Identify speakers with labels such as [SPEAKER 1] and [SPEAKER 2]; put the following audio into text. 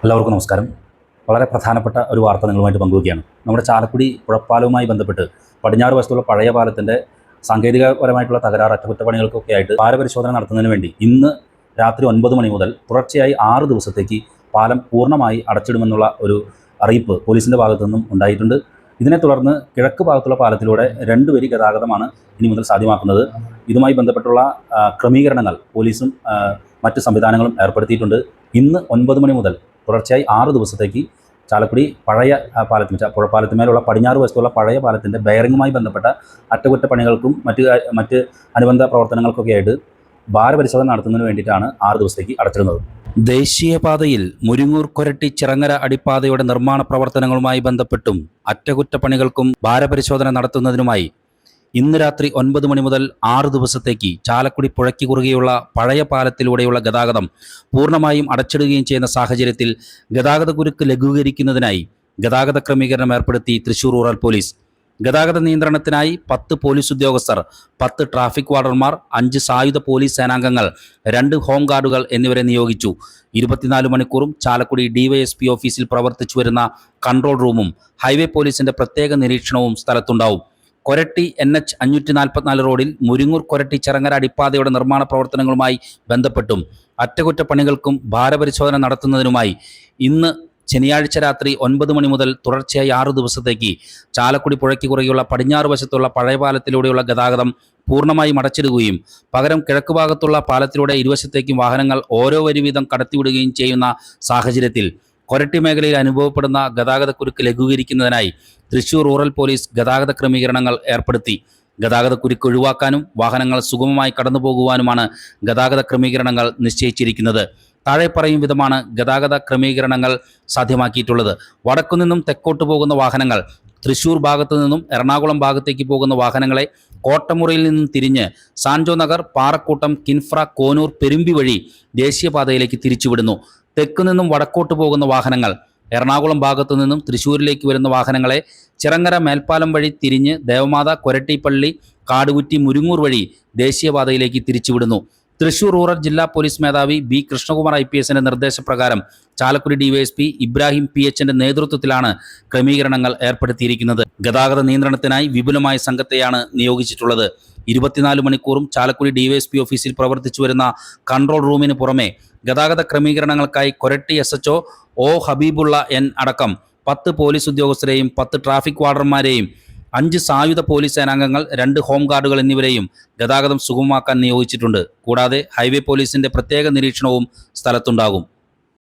[SPEAKER 1] എല്ലാവർക്കും നമസ്കാരം. വളരെ പ്രധാനപ്പെട്ട ഒരു വാർത്ത നിങ്ങളുമായിട്ട് പങ്കുവയ്ക്കുകയാണ്. നമ്മുടെ ചാലക്കുടി പുഴപ്പാലവുമായി ബന്ധപ്പെട്ട് പടിഞ്ഞാറ് വശത്തുള്ള പഴയ പാലത്തിൻ്റെ സാങ്കേതികപരമായിട്ടുള്ള തകരാർ അറ്റകുറ്റപ്പണികൾക്കൊക്കെ ആയിട്ട് ഭാരപരിശോധന നടത്തുന്നതിന് വേണ്ടി ഇന്ന് രാത്രി 9 മണി മുതൽ തുടർച്ചയായി 6 ദിവസത്തേക്ക് പാലം പൂർണ്ണമായി അടച്ചിടുമെന്നുള്ള ഒരു അറിയിപ്പ് പോലീസിൻ്റെ ഭാഗത്തു നിന്നും ഉണ്ടായിട്ടുണ്ട്. ഇതിനെ തുടർന്ന് കിഴക്ക് ഭാഗത്തുള്ള പാലത്തിലൂടെ 2 വരി ഗതാഗതമാണ് ഇനി മുതൽ സാധ്യമാക്കുന്നത്. ഇതുമായി ബന്ധപ്പെട്ടുള്ള ക്രമീകരണങ്ങൾ പോലീസും മറ്റ് സംവിധാനങ്ങളും ഏർപ്പെടുത്തിയിട്ടുണ്ട്. ഇന്ന് 9 മണി മുതൽ തുടർച്ചയായി 6 ദിവസത്തേക്ക് ചാലക്കുടി പഴയ പാലത്തിന് പുഴപ്പാലത്തിന്മേലുള്ള പടിഞ്ഞാറ് വശത്തുള്ള പഴയ പാലത്തിൻ്റെ ബെയറിങ്ങുമായി ബന്ധപ്പെട്ട അറ്റകുറ്റപ്പണികൾക്കും മറ്റ് അനുബന്ധ പ്രവർത്തനങ്ങൾക്കൊക്കെ ആയിട്ട് ഭാരപരിശോധന നടത്തുന്നതിന് വേണ്ടിയിട്ടാണ് 6 ദിവസത്തേക്ക് അടച്ചിടുന്നത്. ദേശീയപാതയിൽ മുരിങ്ങൂർ കൊരട്ടി ചിറങ്ങര അടിപ്പാതയുടെ നിർമ്മാണ പ്രവർത്തനങ്ങളുമായി ബന്ധപ്പെട്ടും അറ്റകുറ്റപ്പണികൾക്കും ഭാരപരിശോധന നടത്തുന്നതിനുമായി ഇന്ന് രാത്രി 9 മണി മുതൽ 6 ദിവസത്തേക്ക് ചാലക്കുടി പുഴയ്ക്ക് കുറുകെയുള്ള പഴയ പാലത്തിലൂടെയുള്ള ഗതാഗതം പൂർണ്ണമായും അടച്ചിടുകയും ചെയ്യുന്ന സാഹചര്യത്തിൽ ഗതാഗതക്കുരുക്ക് ലഘൂകരിക്കുന്നതിനായി ഗതാഗത ക്രമീകരണം ഏർപ്പെടുത്തി തൃശൂർ റൂറൽ പോലീസ്. ഗതാഗത നിയന്ത്രണത്തിനായി 10 പോലീസ് ഉദ്യോഗസ്ഥർ, 10 ട്രാഫിക് വാർഡർമാർ, 5 സായുധ പോലീസ് സേനാംഗങ്ങൾ, 2 ഹോം ഗാർഡുകൾ എന്നിവരെ നിയോഗിച്ചു. 24 മണിക്കൂറും ചാലക്കുടി ഡിവൈഎസ്പി ഓഫീസിൽ പ്രവർത്തിച്ചു വരുന്ന കൺട്രോൾ റൂമും ഹൈവേ പോലീസിന്റെ പ്രത്യേക നിരീക്ഷണവും സ്ഥലത്തുണ്ടാവും. കൊരട്ടി NH 544 റോഡിൽ മുരിങ്ങൂർ കൊരട്ടി ചിറങ്ങര അടിപ്പാതയുടെ നിർമ്മാണ പ്രവർത്തനങ്ങളുമായി ബന്ധപ്പെട്ടും അറ്റകുറ്റപ്പണികൾക്കും ഭാരപരിശോധന നടത്തുന്നതിനുമായി ഇന്ന് ശനിയാഴ്ച രാത്രി 9 മണി മുതൽ തുടർച്ചയായി 6 ദിവസത്തേക്ക് ചാലക്കുടി പുഴയ്ക്ക് കുറുകെയുള്ള പടിഞ്ഞാറ് വശത്തുള്ള പഴയ പാലത്തിലൂടെയുള്ള ഗതാഗതം പൂർണ്ണമായും അടച്ചിടുകയും പകരം കിഴക്ക് ഭാഗത്തുള്ള പാലത്തിലൂടെ ഇരുവശത്തേക്കും വാഹനങ്ങൾ ഓരോ വരി വീതം കടത്തിവിടുകയും ചെയ്യുന്ന സാഹചര്യത്തിൽ കൊരട്ടി മേഖലയിൽ അനുഭവപ്പെടുന്ന ഗതാഗതക്കുരുക്ക് ലഘൂകരിക്കുന്നതിനായി തൃശൂർ റൂറൽ പോലീസ് ഗതാഗത ക്രമീകരണങ്ങൾ ഏർപ്പെടുത്തി. ഗതാഗതക്കുരുക്ക് ഒഴിവാക്കാനും വാഹനങ്ങൾ സുഗമമായി കടന്നുപോകുവാനുമാണ് ഗതാഗത ക്രമീകരണങ്ങൾ നിശ്ചയിച്ചിരിക്കുന്നത്. താഴെ പറയും വിധമാണ് ഗതാഗത ക്രമീകരണങ്ങൾ സാധ്യമാക്കിയിട്ടുള്ളത്. വടക്കുനിന്നും തെക്കോട്ട് പോകുന്ന വാഹനങ്ങൾ തൃശൂർ ഭാഗത്തു നിന്നും എറണാകുളം ഭാഗത്തേക്ക് പോകുന്ന വാഹനങ്ങളെ കോട്ടമുറിയിൽ നിന്നും തിരിഞ്ഞ് സാൻജോ നഗർ, പാറക്കൂട്ടം, കിൻഫ്ര, കോനൂർ, പെരുമ്പി വഴി ദേശീയപാതയിലേക്ക് തിരിച്ചുവിടുന്നു. തെക്കു നിന്നും വടക്കോട്ട് പോകുന്ന വാഹനങ്ങൾ എറണാകുളം ഭാഗത്തു നിന്നും തൃശ്ശൂരിലേക്ക് വരുന്ന വാഹനങ്ങളെ ചിറങ്ങര മേൽപ്പാലം വഴി തിരിഞ്ഞ് ദേവമാത, കൊരട്ടിപ്പള്ളി, കാടുകുറ്റി, മുരിങ്ങൂർ വഴി ദേശീയപാതയിലേക്ക് തിരിച്ചുവിടുന്നു. തൃശൂർ റൂറൽ ജില്ലാ പോലീസ് മേധാവി B. കൃഷ്ണകുമാർ IPSന്റെ നിർദ്ദേശപ്രകാരം ചാലക്കുടി ഡിവൈഎസ്പി ഇബ്രാഹിം PHന്റെ നേതൃത്വത്തിലാണ് ക്രമീകരണങ്ങൾ ഏർപ്പെടുത്തിയിരിക്കുന്നത്. ഗതാഗത നിയന്ത്രണത്തിനായി വിപുലമായ സംഘത്തെയാണ് നിയോഗിച്ചിട്ടുള്ളത്. 24 മണിക്കൂറും ചാലക്കുടി ഡിവൈഎസ്പി ഓഫീസിൽ പ്രവർത്തിച്ചു വരുന്ന കൺട്രോൾ റൂമിന് പുറമെ ഗതാഗത ക്രമീകരണങ്ങൾക്കായി കൊരട്ടി SHO O. ഹബീബുള്ള N അടക്കം 10 പോലീസ് ഉദ്യോഗസ്ഥരെയും 10 ട്രാഫിക് വാർഡർമാരെയും 5 സായുധ പോലീസ് സേനാംഗങ്ങൾ, 2 ഹോം ഗാർഡുകൾ എന്നിവരെയും ഗതാഗതം സുഗമമാക്കാൻ നിയോഗിച്ചിട്ടുണ്ട്. കൂടാതെ ഹൈവേ പോലീസിന്റെ പ്രത്യേക നിരീക്ഷണവും സ്ഥലത്തുണ്ടാകും.